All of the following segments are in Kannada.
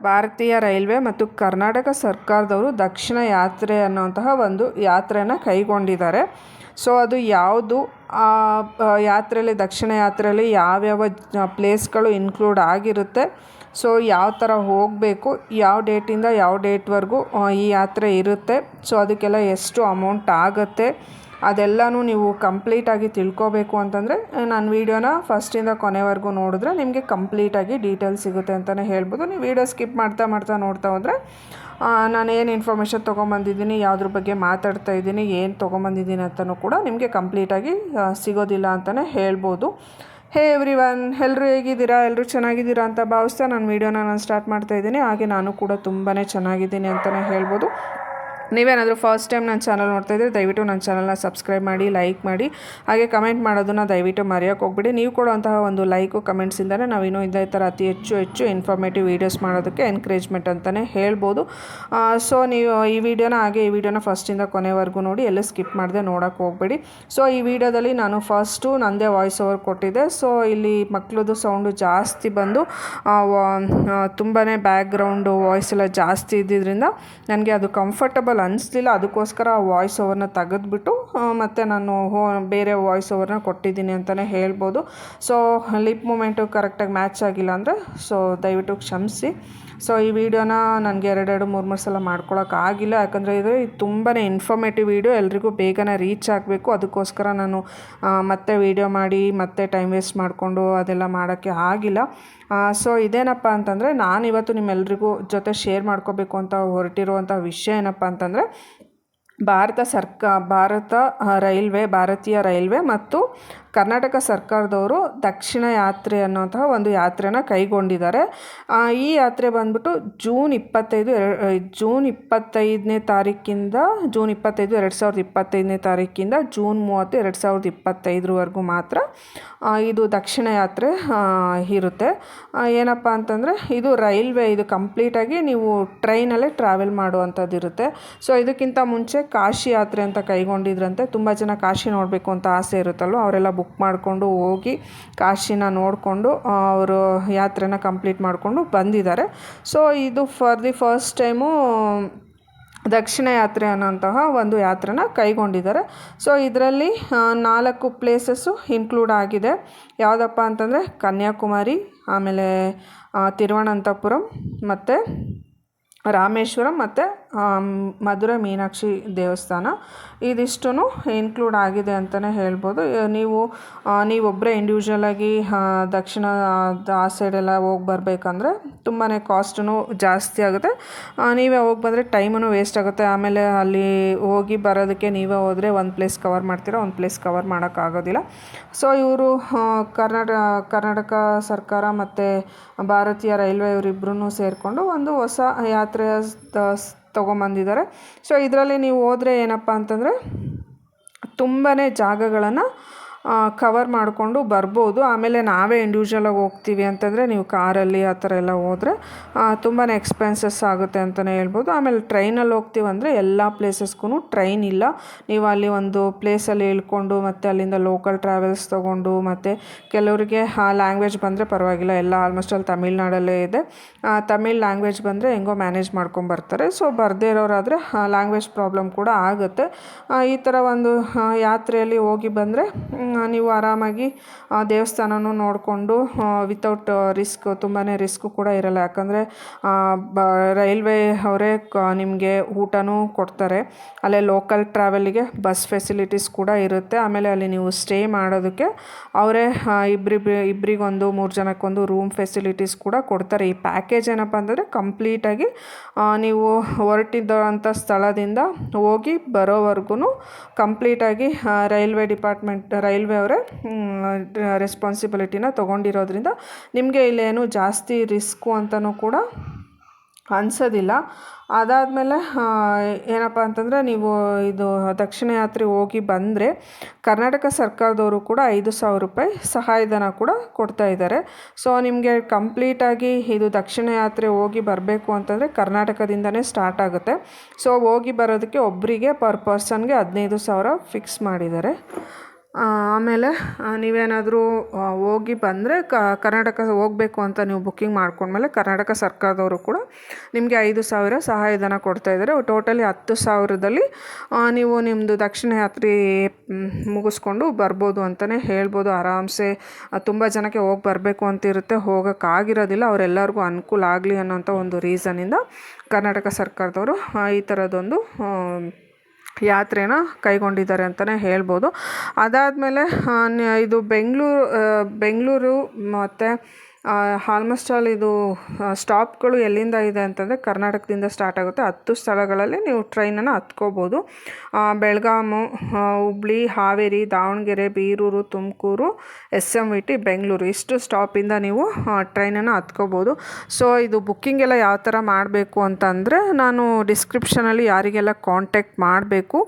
ಭಾರತೀಯ ರೈಲ್ವೆ ಮತ್ತು ಕರ್ನಾಟಕ ಸರ್ಕಾರದವರು ದಕ್ಷಿಣ ಯಾತ್ರೆ ಅನ್ನುವಂತಹ ಒಂದು ಯಾತ್ರೆಯನ್ನು ಕೈಗೊಂಡಿದ್ದಾರೆ. ಸೊ ಅದು ಯಾವುದು, ಯಾತ್ರೆಯಲ್ಲಿ ದಕ್ಷಿಣ ಯಾತ್ರೆಯಲ್ಲಿ ಯಾವ್ಯಾವ ಪ್ಲೇಸ್ಗಳು ಇನ್ಕ್ಲೂಡ್ ಆಗಿರುತ್ತೆ, ಸೊ ಯಾವ ಥರ ಹೋಗಬೇಕು, ಯಾವ ಡೇಟಿಂದ ಯಾವ ಡೇಟ್ವರೆಗೂ ಈ ಯಾತ್ರೆ ಇರುತ್ತೆ, ಸೊ ಅದಕ್ಕೆಲ್ಲ ಎಷ್ಟು ಅಮೌಂಟ್ ಆಗುತ್ತೆ, ಅದೆಲ್ಲನೂ ನೀವು ಕಂಪ್ಲೀಟಾಗಿ ತಿಳ್ಕೊಬೇಕು ಅಂತಂದರೆ ನಾನು ವೀಡಿಯೋನ ಫಸ್ಟಿಂದ ಕೊನೆವರೆಗೂ ನೋಡಿದ್ರೆ ನಿಮಗೆ ಕಂಪ್ಲೀಟಾಗಿ ಡೀಟೇಲ್ಸ್ ಸಿಗುತ್ತೆ ಅಂತಲೇ ಹೇಳ್ಬೋದು. ನೀವು ವೀಡಿಯೋ ಸ್ಕಿಪ್ ಮಾಡ್ತಾ ನೋಡ್ತಾ ಹೋದರೆ ನಾನು ಏನು ಇನ್ಫಾರ್ಮೇಷನ್ ತೊಗೊಂಬಂದಿದ್ದೀನಿ, ಯಾವುದ್ರ ಬಗ್ಗೆ ಮಾತಾಡ್ತಾ ಇದ್ದೀನಿ, ಏನು ತೊಗೊಂಬಂದಿದ್ದೀನಿ ಅಂತಲೂ ಕೂಡ ನಿಮಗೆ ಕಂಪ್ಲೀಟಾಗಿ ಸಿಗೋದಿಲ್ಲ ಅಂತಲೇ ಹೇಳ್ಬೋದು. ಹೇ ಎವ್ರಿವನ್, ಎಲ್ಲರೂ ಹೇಗಿದ್ದೀರಾ? ಎಲ್ಲರೂ ಚೆನ್ನಾಗಿದ್ದೀರಾ ಅಂತ ಭಾವಿಸ್ತಾ ನಾನು ವೀಡಿಯೋನ ಸ್ಟಾರ್ಟ್ ಮಾಡ್ತಾಯಿದ್ದೀನಿ. ಹಾಗೆ ನಾನು ಕೂಡ ತುಂಬಾ ಚೆನ್ನಾಗಿದ್ದೀನಿ ಅಂತಲೇ ಹೇಳ್ಬೋದು. ನೀವೇನಾದರೂ ಫಸ್ಟ್ ಟೈಮ್ ನನ್ನ ಚಾನಲ್ ನೋಡ್ತಾಯಿದ್ರೆ ದಯವಿಟ್ಟು ನನ್ನ ಚಾನಲ್ನ ಸಬ್ಸ್ಕ್ರೈಬ್ ಮಾಡಿ, ಲೈಕ್ ಮಾಡಿ, ಹಾಗೆ ಕಮೆಂಟ್ ಮಾಡೋದನ್ನು ದಯವಿಟ್ಟು ಮರೆಯೋಕ್ಕೆ ಹೋಗ್ಬಿಡಿ. ನೀವು ಕೊಡುವಂತಹ ಒಂದು ಲೈಕು ಕಮೆಂಟ್ಸಿಂದಲೇ ನಾವು ಇನ್ನೂ ಇದೇ ಥರ ಅತಿ ಹೆಚ್ಚು ಇನ್ಫಾರ್ಮೇಟಿವ್ ವೀಡಿಯೋಸ್ ಮಾಡೋದಕ್ಕೆ ಎನ್ಕರೇಜ್ಮೆಂಟ್ ಅಂತಲೇ ಹೇಳ್ಬೋದು. ಸೊ ನೀವು ಈ ವಿಡಿಯೋನ ಫಸ್ಟಿಂದ ಕೊನೆವರೆಗೂ ನೋಡಿ, ಎಲ್ಲೂ ಸ್ಕಿಪ್ ಮಾಡದೆ ನೋಡೋಕ್ಕೆ ಹೋಗ್ಬೇಡಿ. ಸೊ ಈ ವಿಡಿಯೋದಲ್ಲಿ ನಾನು ಫಸ್ಟು ನನ್ನದೇ ವಾಯ್ಸ್ ಓವರ್ ಕೊಟ್ಟಿದ್ದೆ. ಸೊ ಇಲ್ಲಿ ಮಕ್ಕಳದು ಸೌಂಡು ಜಾಸ್ತಿ ಬಂದು ತುಂಬಾ ಬ್ಯಾಕ್ಗ್ರೌಂಡು ವಾಯ್ಸ್ ಎಲ್ಲ ಜಾಸ್ತಿ ಇದ್ದಿದ್ದರಿಂದ ನನಗೆ ಅದು ಕಂಫರ್ಟಬಲ್ ಅನಿಸ್ಲಿಲ್ಲ. ಅದಕ್ಕೋಸ್ಕರ ಆ ವಾಯ್ಸ್ ಓವರ್ನ ತೆಗೆದ್ಬಿಟ್ಟು ಮತ್ತು ನಾನು ಬೇರೆ ವಾಯ್ಸ್ ಓವರ್ನ ಕೊಟ್ಟಿದ್ದೀನಿ ಅಂತಲೇ ಹೇಳ್ಬೋದು. ಸೊ ಲಿಪ್ ಮೂಮೆಂಟು ಕರೆಕ್ಟಾಗಿ ಮ್ಯಾಚ್ ಆಗಿಲ್ಲ ಅಂದರೆ ಸೊ ದಯವಿಟ್ಟು ಕ್ಷಮಿಸಿ. ಸೊ ಈ ವಿಡಿಯೋನ ನನಗೆ 2-3 ಸಲ ಮಾಡ್ಕೊಳಕ್ಕಾಗಿಲ್ಲ, ಯಾಕಂದರೆ ಇದು ತುಂಬಾ ಇನ್ಫಾರ್ಮೇಟಿವ್ ವಿಡಿಯೋ, ಎಲ್ರಿಗೂ ಬೇಗನೆ ರೀಚ್ ಆಗಬೇಕು. ಅದಕ್ಕೋಸ್ಕರ ನಾನು ಮತ್ತೆ ವಿಡಿಯೋ ಮಾಡಿ ಮತ್ತೆ ಟೈಮ್ ವೇಸ್ಟ್ ಮಾಡಿಕೊಂಡು ಅದೆಲ್ಲ ಮಾಡೋಕ್ಕೆ ಆಗಿಲ್ಲ. ಸೊ ಇದೇನಪ್ಪ ಅಂತಂದರೆ ನಾನಿವತ್ತು ನಿಮ್ಮೆಲ್ರಿಗೂ ಜೊತೆ ಶೇರ್ ಮಾಡ್ಕೋಬೇಕು ಅಂತ ಹೊರಟಿರುವಂಥ ವಿಷಯ ಏನಪ್ಪ ಅಂತಂದರೆ ಭಾರತೀಯ ರೈಲ್ವೆ ಮತ್ತು ಕರ್ನಾಟಕ ಸರ್ಕಾರದವರು ದಕ್ಷಿಣ ಯಾತ್ರೆ ಅನ್ನೋಂತಹ ಒಂದು ಯಾತ್ರೆನ ಕೈಗೊಂಡಿದ್ದಾರೆ. ಈ ಯಾತ್ರೆ ಬಂದ್ಬಿಟ್ಟು ಜೂನ್ 25ನೇ ತಾರೀಕಿಂದ ಜೂನ್ 25, 2025ನೇ ತಾರೀಕಿಂದ ಜೂನ್ 30, 2025ವರೆಗೂ ಮಾತ್ರ ಇದು ದಕ್ಷಿಣ ಯಾತ್ರೆ ಇರುತ್ತೆ. ಏನಪ್ಪ ಅಂತಂದರೆ ಇದು ರೈಲ್ವೆ, ಇದು ಕಂಪ್ಲೀಟಾಗಿ ನೀವು ಟ್ರೈನಲ್ಲೇ ಟ್ರಾವೆಲ್ ಮಾಡುವಂಥದ್ದು ಇರುತ್ತೆ. ಸೊ ಇದಕ್ಕಿಂತ ಮುಂಚೆ ಕಾಶಿ ಯಾತ್ರೆ ಅಂತ ಕೈಗೊಂಡಿದ್ರಂತೆ. ತುಂಬ ಜನ ಕಾಶಿ ನೋಡಬೇಕು ಅಂತ ಆಸೆ ಇರುತ್ತಲ್ವ, ಅವರೆಲ್ಲ ಬುಕ್ ಮಾಡಿಕೊಂಡು ಹೋಗಿ ಕಾಶಿನ ನೋಡಿಕೊಂಡು ಅವರು ಯಾತ್ರೆನ ಕಂಪ್ಲೀಟ್ ಮಾಡಿಕೊಂಡು ಬಂದಿದ್ದಾರೆ. ಸೊ ಇದು ಫಾರ್ ದಿ ಫಸ್ಟ್ ಟೈಮು ದಕ್ಷಿಣ ಯಾತ್ರೆ ಅನ್ನೋಂತಹ ಒಂದು ಯಾತ್ರೆನ ಕೈಗೊಂಡಿದ್ದಾರೆ. ಸೊ ಇದರಲ್ಲಿ 4 ಪ್ಲೇಸಸ್ಸು ಇನ್ಕ್ಲೂಡ್ ಆಗಿದೆ. ಯಾವುದಪ್ಪ ಅಂತಂದರೆ ಕನ್ಯಾಕುಮಾರಿ, ಆಮೇಲೆ ತಿರುವನಂತಪುರಂ, ಮತ್ತು ರಾಮೇಶ್ವರಂ, ಮತ್ತು ಮಧುರೈ ಮೀನಾಕ್ಷಿ ದೇವಸ್ಥಾನ. ಇದಿಷ್ಟೂ ಇನ್ಕ್ಲೂಡ್ ಆಗಿದೆ ಅಂತಲೇ ಹೇಳ್ಬೋದು. ನೀವೊಬ್ಬರೇ ಇಂಡಿವಿಜುವಲಾಗಿ ದಕ್ಷಿಣ ಆ ಸೈಡೆಲ್ಲ ಹೋಗಿ ಬರಬೇಕಂದ್ರೆ ತುಂಬಾ ಕಾಸ್ಟೂ ಜಾಸ್ತಿ ಆಗುತ್ತೆ. ನೀವೇ ಹೋಗಿ ಬಂದರೆ ಟೈಮೂ ವೇಸ್ಟ್ ಆಗುತ್ತೆ. ಆಮೇಲೆ ಅಲ್ಲಿ ಹೋಗಿ ಬರೋದಕ್ಕೆ ನೀವೇ ಹೋದರೆ ಒಂದು ಪ್ಲೇಸ್ ಕವರ್ ಮಾಡ್ತೀರಾ, ಒಂದು ಪ್ಲೇಸ್ ಕವರ್ ಮಾಡೋಕ್ಕಾಗೋದಿಲ್ಲ. ಸೊ ಇವರು ಕರ್ನಾಟಕ ಸರ್ಕಾರ ಮತ್ತು ಭಾರತೀಯ ರೈಲ್ವೆ ಇವರಿಬ್ಬರೂ ಸೇರಿಕೊಂಡು ಒಂದು ಹೊಸ ಯಾತ್ರೆ ತೊಗೊಂಬಂದಿದ್ದಾರೆ. ಸೊ ಇದರಲ್ಲಿ ನೀವು ಹೋದರೆ ಏನಪ್ಪ ಅಂತಂದರೆ ತುಂಬಾ ಜಾಗಗಳನ್ನು ಕವರ್ ಮಾಡಿಕೊಂಡು ಬರ್ಬೋದು. ಆಮೇಲೆ ನಾವೇ ಇಂಡಿವಿಜುವಲಾಗಿ ಹೋಗ್ತೀವಿ ಅಂತಂದರೆ ನೀವು ಕಾರಲ್ಲಿ ಆ ಥರ ಎಲ್ಲ ಹೋದರೆ ತುಂಬಾ ಎಕ್ಸ್ಪೆನ್ಸಸ್ ಆಗುತ್ತೆ ಅಂತಲೇ ಹೇಳ್ಬೋದು. ಆಮೇಲೆ ಟ್ರೈನಲ್ಲಿ ಹೋಗ್ತೀವಂದರೆ ಎಲ್ಲ ಪ್ಲೇಸಸ್ಗೂ ಟ್ರೈನ್ ಇಲ್ಲ. ನೀವು ಅಲ್ಲಿ ಒಂದು ಪ್ಲೇಸಲ್ಲಿ ಇಳ್ಕೊಂಡು ಮತ್ತು ಅಲ್ಲಿಂದ ಲೋಕಲ್ ಟ್ರಾವೆಲ್ಸ್ ತೊಗೊಂಡು, ಮತ್ತು ಕೆಲವರಿಗೆ ಲ್ಯಾಂಗ್ವೇಜ್ ಬಂದರೆ ಪರವಾಗಿಲ್ಲ, ಎಲ್ಲ ಆಲ್ಮೋಸ್ಟ್ ಅಲ್ಲಿ ತಮಿಳ್ನಾಡಲ್ಲೇ ಇದೆ. ತಮಿಳ್ ಲ್ಯಾಂಗ್ವೇಜ್ ಬಂದರೆ ಹೆಂಗೋ ಮ್ಯಾನೇಜ್ ಮಾಡ್ಕೊಂಬರ್ತಾರೆ. ಸೊ ಬರದೇ ಇರೋರಾದರೆ ಲ್ಯಾಂಗ್ವೇಜ್ ಪ್ರಾಬ್ಲಮ್ ಕೂಡ ಆಗುತ್ತೆ. ಈ ಥರ ಒಂದು ಯಾತ್ರೆಯಲ್ಲಿ ಹೋಗಿ ಬಂದರೆ ನೀವು ಆರಾಮಾಗಿ ದೇವಸ್ಥಾನನೂ ನೋಡಿಕೊಂಡು ವಿತೌಟ್ ರಿಸ್ಕ್, ತುಂಬಾ ರಿಸ್ಕು ಕೂಡ ಇರಲ್ಲ. ಯಾಕಂದರೆ ರೈಲ್ವೆ ಅವರೇ ನಿಮಗೆ ಊಟನೂ ಕೊಡ್ತಾರೆ. ಅಲ್ಲೇ ಲೋಕಲ್ ಟ್ರಾವೆಲಿಗೆ ಬಸ್ ಫೆಸಿಲಿಟೀಸ್ ಕೂಡ ಇರುತ್ತೆ. ಆಮೇಲೆ ಅಲ್ಲಿ ನೀವು ಸ್ಟೇ ಮಾಡೋದಕ್ಕೆ ಅವರೇ ಇಬ್ಬರಿಗೊಂದು 3 ಜನಕ್ಕೊಂದು ರೂಮ್ ಫೆಸಿಲಿಟೀಸ್ ಕೂಡ ಕೊಡ್ತಾರೆ. ಈ ಪ್ಯಾಕೇಜ್ ಏನಪ್ಪ ಅಂತಂದರೆ ಕಂಪ್ಲೀಟಾಗಿ ನೀವು ಹೊರಟಿದ್ದಂಥ ಸ್ಥಳದಿಂದ ಹೋಗಿ ಬರೋವರೆಗೂ ಕಂಪ್ಲೀಟಾಗಿ ರೈಲ್ವೆ ಅವರೇ ರೆಸ್ಪಾನ್ಸಿಬಿಲಿಟಿನ ತೊಗೊಂಡಿರೋದ್ರಿಂದ ನಿಮಗೆ ಇಲ್ಲೇನು ಜಾಸ್ತಿ ರಿಸ್ಕು ಅಂತಲೂ ಕೂಡ ಅನಿಸೋದಿಲ್ಲ. ಅದಾದಮೇಲೆ ಏನಪ್ಪ ಅಂತಂದರೆ ನೀವು ಇದು ದಕ್ಷಿಣ ಯಾತ್ರೆ ಹೋಗಿ ಬಂದರೆ ಕರ್ನಾಟಕ ಸರ್ಕಾರದವರು ಕೂಡ 5,000 ರೂಪಾಯಿ ಸಹಾಯಧನ ಕೂಡ ಕೊಡ್ತಾಯಿದ್ದಾರೆ. ಸೊ ನಿಮಗೆ ಕಂಪ್ಲೀಟಾಗಿ ಇದು ದಕ್ಷಿಣ ಯಾತ್ರೆ ಹೋಗಿ ಬರಬೇಕು ಅಂತಂದರೆ ಕರ್ನಾಟಕದಿಂದನೇ ಸ್ಟಾರ್ಟ್ ಆಗುತ್ತೆ. ಸೊ ಹೋಗಿ ಬರೋದಕ್ಕೆ ಒಬ್ಬರಿಗೆ ಪರ್ ಪರ್ಸನ್ಗೆ 15,000 ಫಿಕ್ಸ್ ಮಾಡಿದ್ದಾರೆ. ಆಮೇಲೆ ನೀವೇನಾದರೂ ಹೋಗಿ ಬಂದರೆ ಕರ್ನಾಟಕ ಹೋಗಬೇಕು ಅಂತ ನೀವು ಬುಕ್ಕಿಂಗ್ ಮಾಡ್ಕೊಂಡ್ಮೇಲೆ ಕರ್ನಾಟಕ ಸರ್ಕಾರದವರು ಕೂಡ ನಿಮಗೆ 5,000 ಸಹಾಯಧನ ಕೊಡ್ತಾಯಿದ್ದಾರೆ. ಟೋಟಲಿ 10,000ದಲ್ಲಿ ನೀವು ನಿಮ್ಮದು ದಕ್ಷಿಣ ಯಾತ್ರೆ ಮುಗಿಸ್ಕೊಂಡು ಬರ್ಬೋದು ಅಂತಲೇ ಹೇಳ್ಬೋದು. ಆರಾಮ್ಸೆ ತುಂಬ ಜನಕ್ಕೆ ಹೋಗಿ ಬರಬೇಕು ಅಂತಿರುತ್ತೆ, ಹೋಗೋಕ್ಕಾಗಿರೋದಿಲ್ಲ. ಅವರೆಲ್ಲರಿಗೂ ಅನುಕೂಲ ಆಗಲಿ ಅನ್ನೋಂಥ ಒಂದು ರೀಸನಿಂದ ಕರ್ನಾಟಕ ಸರ್ಕಾರದವರು ಈ ಥರದೊಂದು ಯಾತ್ರೆನ ಕೈಗೊಂಡಿದ್ದಾರೆ ಅಂತಲೇ ಹೇಳ್ಬೋದು. ಅದಾದಮೇಲೆ ಇದು ಬೆಂಗಳೂರು ಮತ್ತು ಆಲ್ಮೋಸ್ಟ್ ಆಲ್ ಇದು ಸ್ಟಾಪ್ಗಳು ಎಲ್ಲಿಂದ ಇದೆ ಅಂತಂದರೆ ಕರ್ನಾಟಕದಿಂದ ಸ್ಟಾರ್ಟ್ ಆಗುತ್ತೆ. 10 ಸ್ಥಳಗಳಲ್ಲಿ ನೀವು ಟ್ರೈನನ್ನು ಹತ್ಕೋಬೋದು. ಬೆಳಗಾಮು, ಹುಬ್ಳಿ, ಹಾವೇರಿ, ದಾವಣಗೆರೆ, ಬೀರೂರು, ತುಮಕೂರು, SMVT, ಬೆಂಗಳೂರು ಇಷ್ಟು ಸ್ಟಾಪಿಂದ ನೀವು ಟ್ರೈನನ್ನು ಹತ್ಕೋಬೋದು. ಸೊ ಇದು ಬುಕ್ಕಿಂಗ್ ಎಲ್ಲ ಯಾವ ಥರ ಮಾಡಬೇಕು ಅಂತಂದರೆ ನಾನು ಡಿಸ್ಕ್ರಿಪ್ಷನಲ್ಲಿ ಯಾರಿಗೆಲ್ಲ ಕಾಂಟ್ಯಾಕ್ಟ್ ಮಾಡಬೇಕು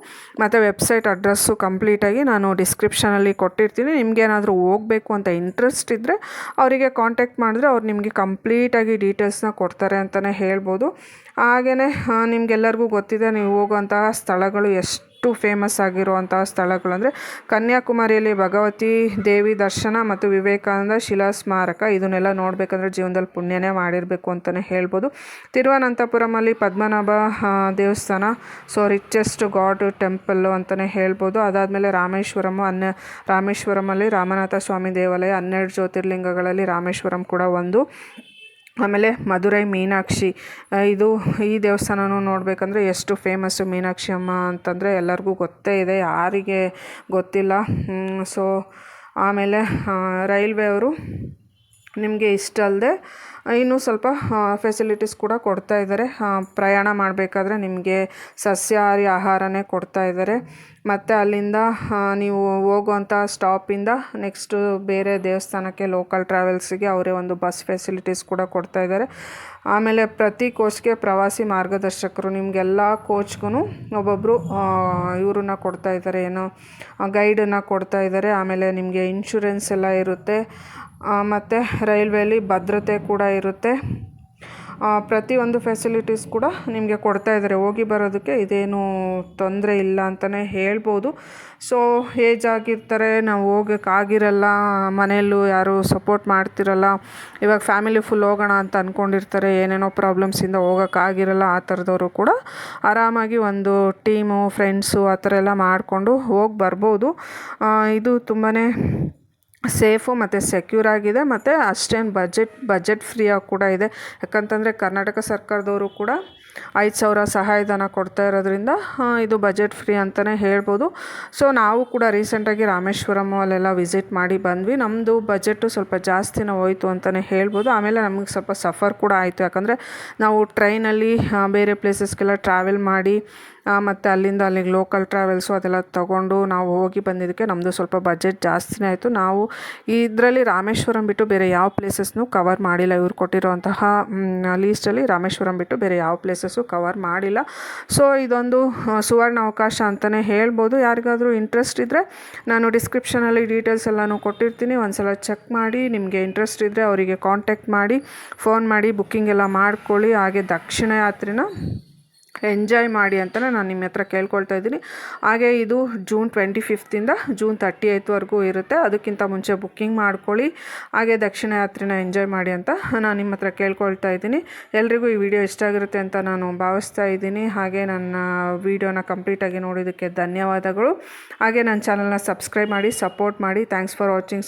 ಮತ್ತು ವೆಬ್ಸೈಟ್ ಅಡ್ರೆಸ್ಸು ಕಂಪ್ಲೀಟಾಗಿ ನಾನು ಡಿಸ್ಕ್ರಿಪ್ಷನಲ್ಲಿ ಕೊಟ್ಟಿರ್ತೀನಿ. ನಿಮಗೇನಾದರೂ ಹೋಗಬೇಕು ಅಂತ ಇಂಟ್ರೆಸ್ಟ್ ಇದ್ದರೆ ಅವರಿಗೆ ಕಾಂಟ್ಯಾಕ್ಟ್ ಮಾಡಿದ್ರೆ ಅವ್ರು ನಿಮಗೆ ಕಂಪ್ಲೀಟಾಗಿ ಡೀಟೇಲ್ಸ್ನ ಕೊಡ್ತಾರೆ ಅಂತಲೇ ಹೇಳ್ಬೋದು. ಹಾಗೆಯೇ ನಿಮಗೆಲ್ಲರಿಗೂ ಗೊತ್ತಿದೆ, ನೀವು ಹೋಗುವಂತಹ ಸ್ಥಳಗಳು ಎಷ್ಟು ಫೇಮಸ್ ಆಗಿರುವಂತಹ ಸ್ಥಳಗಳು ಅಂದರೆ ಕನ್ಯಾಕುಮಾರಿಯಲ್ಲಿ ಭಗವತಿ ದೇವಿ ದರ್ಶನ ಮತ್ತು ವಿವೇಕಾನಂದ ಶಿಲಾ ಸ್ಮಾರಕ. ಇದನ್ನೆಲ್ಲ ನೋಡಬೇಕಂದ್ರೆ ಜೀವನದಲ್ಲಿ ಪುಣ್ಯನೇ ಮಾಡಿರಬೇಕು ಅಂತಲೇ ಹೇಳ್ಬೋದು. ತಿರುವನಂತಪುರಮಲ್ಲಿ ಪದ್ಮನಾಭ ದೇವಸ್ಥಾನ, ಸೊ ರಿಚೆಸ್ಟ್ ಗಾಡ್ ಟೆಂಪಲ್ಲು ಅಂತಲೇ ಹೇಳ್ಬೋದು. ಅದಾದಮೇಲೆ ರಾಮೇಶ್ವರಮಲ್ಲಿ ರಾಮನಾಥ ಸ್ವಾಮಿ ದೇವಾಲಯ, 12 ಜ್ಯೋತಿರ್ಲಿಂಗಗಳಲ್ಲಿ ರಾಮೇಶ್ವರಂ ಕೂಡ ಒಂದು. ಆಮೇಲೆ ಮಧುರೈ ಮೀನಾಕ್ಷಿ, ಈ ದೇವಸ್ಥಾನನೂ ನೋಡಬೇಕಂದ್ರೆ ಎಷ್ಟು ಫೇಮಸ್ಸು ಮೀನಾಕ್ಷಿ ಅಮ್ಮ ಅಂತಂದರೆ ಎಲ್ಲರಿಗೂ ಗೊತ್ತೇ ಇದೆ, ಯಾರಿಗೆ ಗೊತ್ತಿಲ್ಲ. ಸೊ ಆಮೇಲೆ ರೈಲ್ವೆ ಅವರು ನಿಮಗೆ ಇಷ್ಟ ಅಲ್ಲದೆ ಇನ್ನೂ ಸ್ವಲ್ಪ ಫೆಸಿಲಿಟೀಸ್ ಕೂಡ ಕೊಡ್ತಾ ಇದ್ದಾರೆ. ಪ್ರಯಾಣ ಮಾಡಬೇಕಾದ್ರೆ ನಿಮಗೆ ಸಸ್ಯಾಹಾರಿ ಆಹಾರನೇ ಕೊಡ್ತಾ ಇದ್ದಾರೆ. ಮತ್ತು ಅಲ್ಲಿಂದ ನೀವು ಹೋಗುವಂಥ ಸ್ಟಾಪಿಂದ ನೆಕ್ಸ್ಟು ಬೇರೆ ದೇವಸ್ಥಾನಕ್ಕೆ ಲೋಕಲ್ ಟ್ರಾವೆಲ್ಸಿಗೆ ಅವರೇ ಒಂದು ಬಸ್ ಫೆಸಿಲಿಟೀಸ್ ಕೂಡ ಕೊಡ್ತಾ ಇದ್ದಾರೆ. ಆಮೇಲೆ ಪ್ರತಿ ಕೋಚ್ಗೆ ಪ್ರವಾಸಿ ಮಾರ್ಗದರ್ಶಕರು, ನಿಮಗೆಲ್ಲ ಕೋಚ್ಗೂ ಒಬ್ಬೊಬ್ಬರು ಇವ್ರನ್ನ ಕೊಡ್ತಾ ಇದ್ದಾರೆ, ಗೈಡನ್ನು ಕೊಡ್ತಾ ಇದ್ದಾರೆ. ಆಮೇಲೆ ನಿಮಗೆ ಇನ್ಶೂರೆನ್ಸ್ ಎಲ್ಲ ಇರುತ್ತೆ ಮತ್ತು ರೈಲ್ವೆಯಲ್ಲಿ ಭದ್ರತೆ ಕೂಡ ಇರುತ್ತೆ. ಪ್ರತಿಯೊಂದು ಫೆಸಿಲಿಟೀಸ್ ಕೂಡ ನಿಮಗೆ ಕೊಡ್ತಾ ಇದ್ದಾರೆ. ಹೋಗಿ ಬರೋದಕ್ಕೆ ಇದೇನು ತೊಂದರೆ ಇಲ್ಲ ಅಂತಲೇ ಹೇಳ್ಬೋದು. ಸೊ ಏಜ್ ಆಗಿರ್ತಾರೆ, ನಾವು ಹೋಗೋಕ್ಕಾಗಿರಲ್ಲ, ಮನೆಯಲ್ಲೂ ಯಾರೂ ಸಪೋರ್ಟ್ ಮಾಡ್ತಿರಲ್ಲ, ಇವಾಗ ಫ್ಯಾಮಿಲಿ ಫುಲ್ ಹೋಗೋಣ ಅಂತ ಅಂದ್ಕೊಂಡಿರ್ತಾರೆ, ಏನೇನೋ ಪ್ರಾಬ್ಲಮ್ಸಿಂದ ಹೋಗೋಕ್ಕಾಗಿರಲ್ಲ, ಆ ಥರದವರು ಕೂಡ ಆರಾಮಾಗಿ ಒಂದು ಟೀಮು, ಫ್ರೆಂಡ್ಸು ಆ ಥರ ಎಲ್ಲ ಮಾಡಿಕೊಂಡು ಹೋಗಿ ಬರ್ಬೋದು. ಇದು ತುಂಬಾ ಸೇಫು ಮತ್ತು ಸೆಕ್ಯೂರ್ ಆಗಿದೆ ಮತ್ತು ಅಷ್ಟೇನು ಬಜೆಟ್ ಫ್ರೀಯಾಗಿ ಕೂಡ ಇದೆ. ಯಾಕಂತಂದರೆ ಕರ್ನಾಟಕ ಸರ್ಕಾರದವರು ಕೂಡ 5,000 ಸಹಾಯಧನ ಕೊಡ್ತಾ ಇರೋದ್ರಿಂದ ಇದು ಬಜೆಟ್ ಫ್ರೀ ಅಂತಲೇ ಹೇಳ್ಬೋದು. ಸೊ ನಾವು ಕೂಡ ರೀಸೆಂಟಾಗಿ ರಾಮೇಶ್ವರಂ ಅಲ್ಲೆಲ್ಲ ವಿಸಿಟ್ ಮಾಡಿ ಬಂದ್ವಿ. ನಮ್ಮದು ಬಜೆಟು ಸ್ವಲ್ಪ ಜಾಸ್ತಿನೇ ಹೋಯಿತು ಅಂತಲೇ ಹೇಳ್ಬೋದು. ಆಮೇಲೆ ನಮಗೆ ಸ್ವಲ್ಪ ಸಫರ್ ಕೂಡ ಆಯಿತು, ಯಾಕಂದರೆ ನಾವು ಟ್ರೈನಲ್ಲಿ ಬೇರೆ ಪ್ಲೇಸಸ್ಗೆಲ್ಲ ಟ್ರಾವೆಲ್ ಮಾಡಿ ಮತ್ತು ಅಲ್ಲಿಂದ ಅಲ್ಲಿಗೆ ಲೋಕಲ್ ಟ್ರಾವೆಲ್ಸು ಅದೆಲ್ಲ ತೊಗೊಂಡು ನಾವು ಹೋಗಿ ಬಂದಿದ್ದಕ್ಕೆ ನಮ್ಮದು ಸ್ವಲ್ಪ ಬಜೆಟ್ ಜಾಸ್ತಿನೇ ಆಯಿತು. ನಾವು ಇದರಲ್ಲಿ ರಾಮೇಶ್ವರಂ ಬಿಟ್ಟು ಬೇರೆ ಯಾವ ಪ್ಲೇಸಸ್ನೂ ಕವರ್ ಮಾಡಿಲ್ಲ. ಇವ್ರು ಕೊಟ್ಟಿರೋಂತಹ ಲೀಸ್ಟಲ್ಲಿ ರಾಮೇಶ್ವರಂ ಬಿಟ್ಟು ಬೇರೆ ಯಾವ ಪ್ಲೇಸಸ್ಸು ಕವರ್ ಮಾಡಿಲ್ಲ. ಸೊ ಇದೊಂದು ಸುವರ್ಣ ಅವಕಾಶ ಅಂತಲೇ ಹೇಳ್ಬೋದು. ಯಾರಿಗಾದರೂ ಇಂಟ್ರೆಸ್ಟ್ ಇದ್ದರೆ ನಾನು ಡಿಸ್ಕ್ರಿಪ್ಷನಲ್ಲಿ ಡೀಟೇಲ್ಸ್ ಎಲ್ಲನೂ ಕೊಟ್ಟಿರ್ತೀನಿ, ಒಂದು ಸಲ ಚೆಕ್ ಮಾಡಿ. ನಿಮಗೆ ಇಂಟ್ರೆಸ್ಟ್ ಇದ್ದರೆ ಅವರಿಗೆ ಕಾಂಟ್ಯಾಕ್ಟ್ ಮಾಡಿ, ಫೋನ್ ಮಾಡಿ ಬುಕ್ಕಿಂಗ್ ಎಲ್ಲ ಮಾಡ್ಕೊಳ್ಳಿ. ಹಾಗೆ ದಕ್ಷಿಣ ಯಾತ್ರೆನ ಎಂಜಾಯ್ ಮಾಡಿ ಅಂತಲೇ ನಾನು ನಿಮ್ಮ ಹತ್ರ ಕೇಳ್ಕೊಳ್ತಾ ಇದ್ದೀನಿ. ಹಾಗೆ ಇದು ಜೂನ್ 25 ಜೂನ್ 30ವರೆಗೂ ಇರುತ್ತೆ. ಅದಕ್ಕಿಂತ ಮುಂಚೆ ಬುಕ್ಕಿಂಗ್ ಮಾಡ್ಕೊಳ್ಳಿ. ಹಾಗೆ ದಕ್ಷಿಣ ಯಾತ್ರೆನ ಎಂಜಾಯ್ ಮಾಡಿ ಅಂತ ನಾನು ನಿಮ್ಮ ಹತ್ರ ಕೇಳ್ಕೊಳ್ತಾ ಇದ್ದೀನಿ. ಎಲ್ರಿಗೂ ಈ ವಿಡಿಯೋ ಇಷ್ಟ ಆಗಿರುತ್ತೆ ಅಂತ ನಾನು ಭಾವಿಸ್ತಾ ಇದ್ದೀನಿ. ಹಾಗೆ ನನ್ನ ವಿಡಿಯೋನ ಕಂಪ್ಲೀಟಾಗಿ ನೋಡೋದಕ್ಕೆ ಧನ್ಯವಾದಗಳು. ಹಾಗೆ ನನ್ನ ಚಾನಲ್ನ ಸಬ್ಸ್ಕ್ರೈಬ್ ಮಾಡಿ, ಸಪೋರ್ಟ್ ಮಾಡಿ. Thanks for watching.